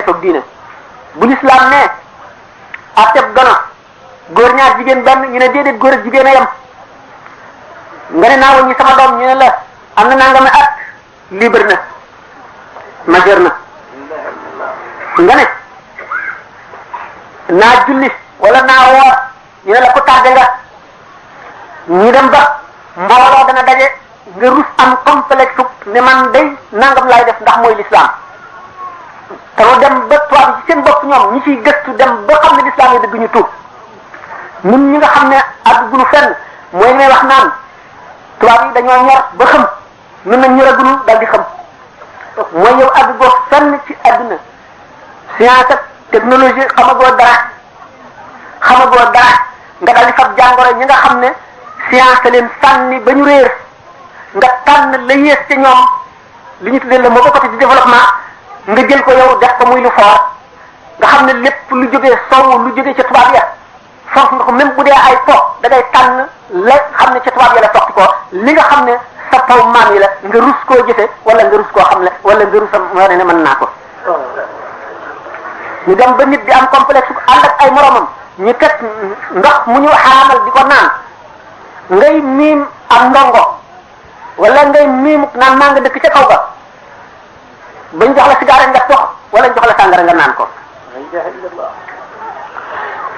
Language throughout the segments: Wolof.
xeetoog diine bu lislaam ne atteb gana góor ñaar jigéen benn ñu ne déedéet góor ak jigéen a yem nga ne naa wàññi sama doom ñu ne la am na nangami at libre na majeur na nga ne naa julli wala naa woor ñu ne la ko tardé nga ñu dem ba mbooloo dana daje nga rus am complexe ne man day nangam laay def ndax mooy l'islam te mu dem ba tubaab yi ci seen bopp ñoom ñi ciy gëstu dem ba xam ne l'islam yi dëgg ñu tuub ñun ñi nga xam ne àggunu fenn mooy li may wax naan tubaab yi dañoo ñor ba xam ñun nag ñoragunu dal di xam mooy yow àggugoo fenn ci àdduna science ak technologie xamagoo dara nga dal di fab jàngoro ñi nga xam ne science leen sànni ba ñu réer nga tànn la yées ca ñoom li ñu tuddee la moo côté du développement nga jël ko yow def ko muy lu fort nga xam ne lépp lu jógee sow lu jógee ca tubaab ya fonk nga ko même bu dee ay po da ngay tànn la xam ne ca tubaab ya la soxti ko li nga xam ne sa taw maam yi la nga rus koo jëfe wala nga rus koo xam ne wala nga rusam wane ne mën naa ko ñu dem ba nit di am complexe ànd ak ay moromam ñu teg ndox mu ñu xaraamal di ko naan ngay miim am ndongo wala ngay miim naan maa nga dëkk ca kaw ba bañ jox la sigaara nga tox wala jox la sàngara nga naan ko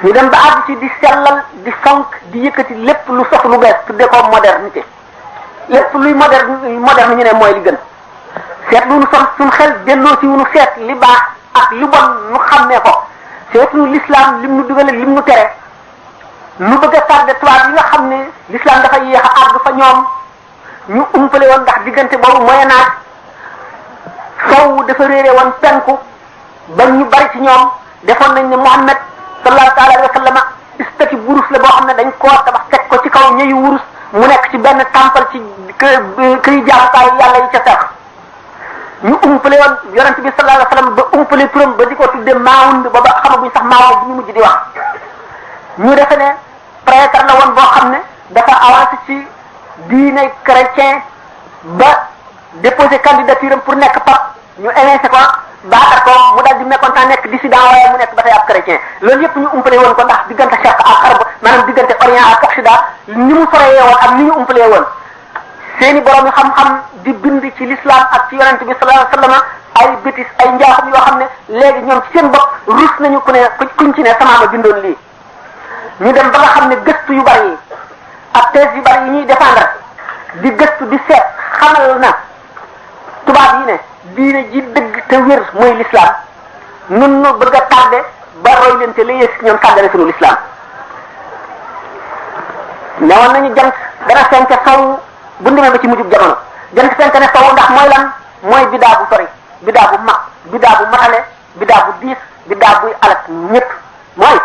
ñu dem ba àgg ci di sellal di fonk di yëkkati lépp lu sof lu bees tudde ko modernité lépp luy moderne ñu ne mooy li gën seet lu nu son suñ xel delloo ci wunu seet li baax ak li bon nu xàmmee ko seet nu l'islam lim nu dugale lim nu tere nu bëgg a tardé tubaab yi nga xam ne l'islam dafa yéex a àgg fa ñoom ñu umpale woon ndax diggante boobu moyen âge sow dafa réere woon penku ba ñu bari ci ñoom defoon nañ ne Muhammad sallallahu alayhi wa sallam istati wurus la boo xam ne dañ koo tabax teg ko ci kaw ñëyu wurus mu nekk ci benn temple ci këy jaamukaay yàlla yi ca sax ñu umpale woon yonent bi sallallahu alayhi wa sallam ba umpale turam ba di ko tudde Maawund ba ba xamaguñ sax Maawund bi ñu mujj di wax ñu defe ne prêtre la woon boo xam ne dafa avancé ci diine chrétien ba déposé candidature am pour nekk pape ñu évincé ko baatar ko mu daal di mécontent nekk dissident waaye mu nekk ba tey ab chrétien loolu yëpp ñu umpalee woon ko ndax diggante Cheikh ak Arab maanaam diggante Orient ak Occident ni mu soreyee woon ak ni ñu umpalee woon seeni borom yi xam-xam di bind ci l'islam ak ci yonent bi sallallahu alayhi wasallam ay bétis ay njaaxum yoo xam ne léegi ñoom ci seen bopp rus nañu ku ne kuñ ci ne sama ma bindoon lii ñu dem ba nga xam ne gëstu yu bari yi ak thèse yu bari yi ñuy défendre di gëstu di seet xamal na tubaab yi ne diine ji dëgg te wér mooy l'islam nun nu bëgg a tardé ba roy leen te la yées ñoom tàggane sunu l'islam newoon nañu jant dana fenke sow bu ndemee ba ci mujjub jamono jant fenke ne sow ndax mooy lan mooy bidaa bu sori bidaa bu mag bidaa bu matale bidaa bu diis bidaa buy alak ñëpp mooy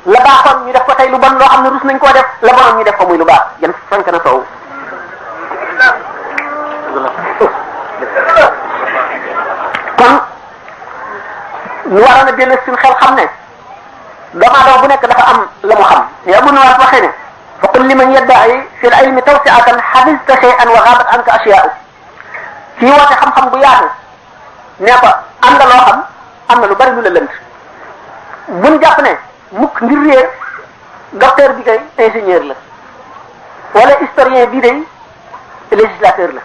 la baaxoon ñu def ko tey lu bon loo xam ne rus nañ koo def la bonoon ñu def ko muy lu baax jant fenke na sow kon ñu waroon a dellu suñu xel xam ne doomu aadama bu nekk dafa am la mu xam ya bu nu waat waxee ne fa qul liman yadda'i fi al-ilmi tawsi'atan hafizta shay'an wa ghabat anka ashya'u kii woote xam-xam bu yaatu ne ko am nga loo xam am na lu bari lu la lënt buñ jàpp ne mukk ngir réer docteur bi kay ingénieur la wala historien bii day législateur la